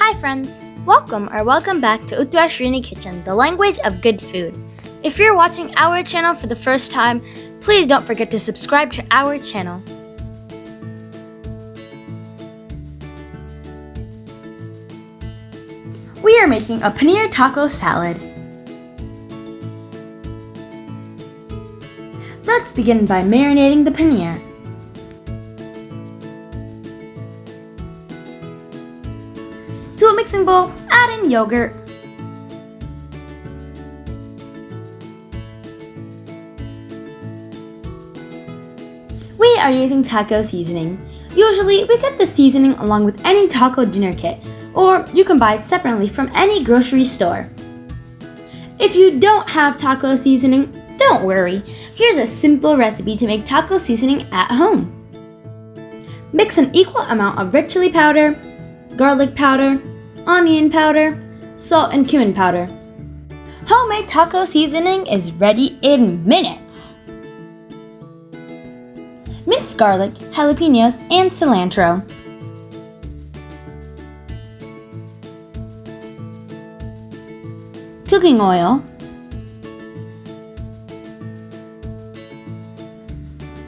Hi friends! Welcome back to Utwashrini Kitchen, the language of good food. If you're watching our channel for the first time, please don't forget to subscribe to our channel. We are making a paneer taco salad. Let's begin by marinating the paneer. To a mixing bowl, add in yogurt, we are using taco seasoning. Usually, we get the seasoning along with any taco dinner kit, or you can buy it separately from any grocery store. If you don't have taco seasoning, don't worry. Here's a simple recipe to make taco seasoning at home. Mix an equal amount of red chili powder, garlic powder, onion powder, salt, and cumin powder. Homemade taco seasoning is ready in minutes. Minced garlic, jalapenos, and cilantro. Cooking oil.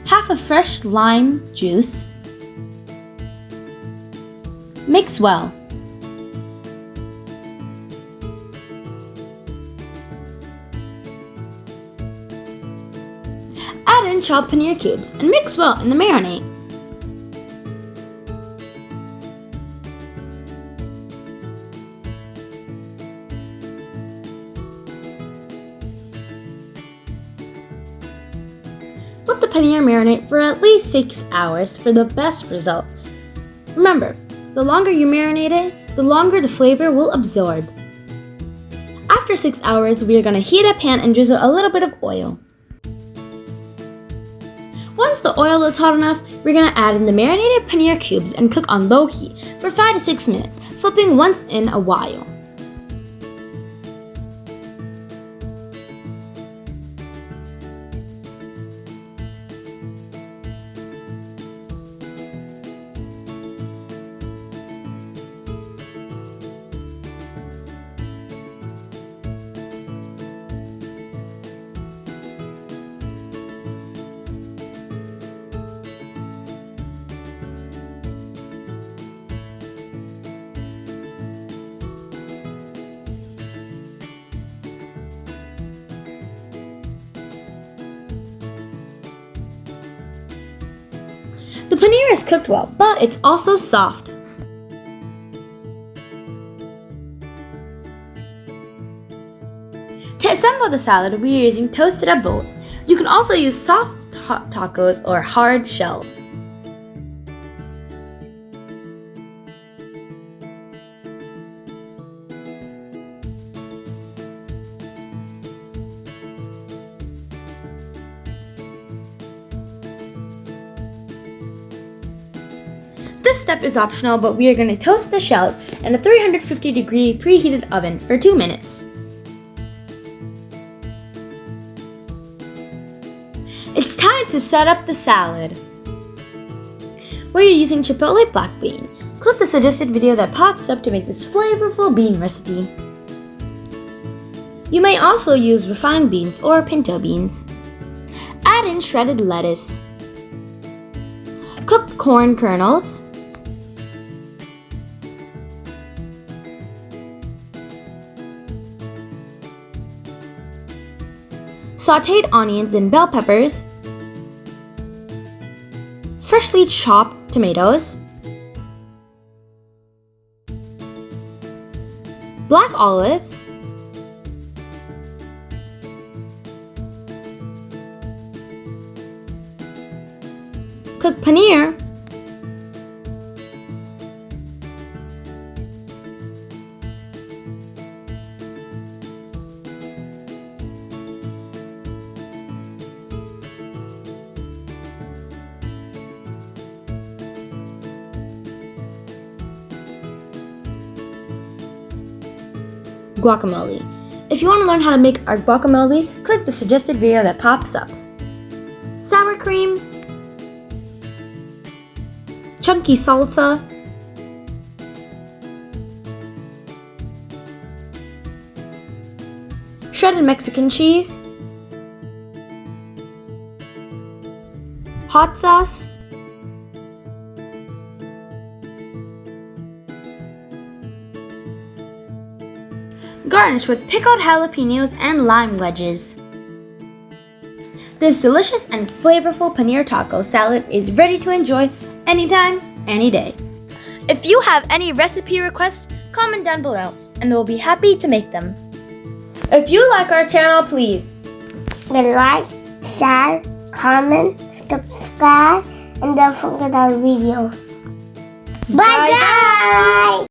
Half a fresh lime juice. Mix well. Add in chopped paneer cubes and mix well in the marinade. Let the paneer marinate for at least 6 hours for the best results. Remember, the longer you marinate it, the longer the flavor will absorb. After 6 hours, we are going to heat a pan and drizzle a little bit of oil. Once the oil is hot enough, we're going to add in the marinated paneer cubes and cook on low heat for 5 to 6 minutes, flipping once in a while. The paneer is cooked well, but it's also soft. To assemble the salad, we are using toasted up bowls. You can also use soft hot tacos or hard shells. This step is optional, but we are going to toast the shells in a 350-degree preheated oven for 2 minutes. It's time to set up the salad. We're using chipotle black bean. Click the suggested video that pops up to make this flavorful bean recipe. You may also use refined beans or pinto beans. Add in shredded lettuce. Cook corn kernels. Sauteed onions and bell peppers, freshly chopped tomatoes, black olives, cooked paneer, guacamole. If you want to learn how to make our guacamole, click the suggested video that pops up. Sour cream, chunky salsa, shredded Mexican cheese, hot sauce, garnish with pickled jalapenos and lime wedges. This delicious and flavorful paneer taco salad is ready to enjoy anytime, any day. If you have any recipe requests, comment down below and we'll be happy to make them. If you like our channel, please like, share, comment, subscribe, and don't forget our videos. Bye guys!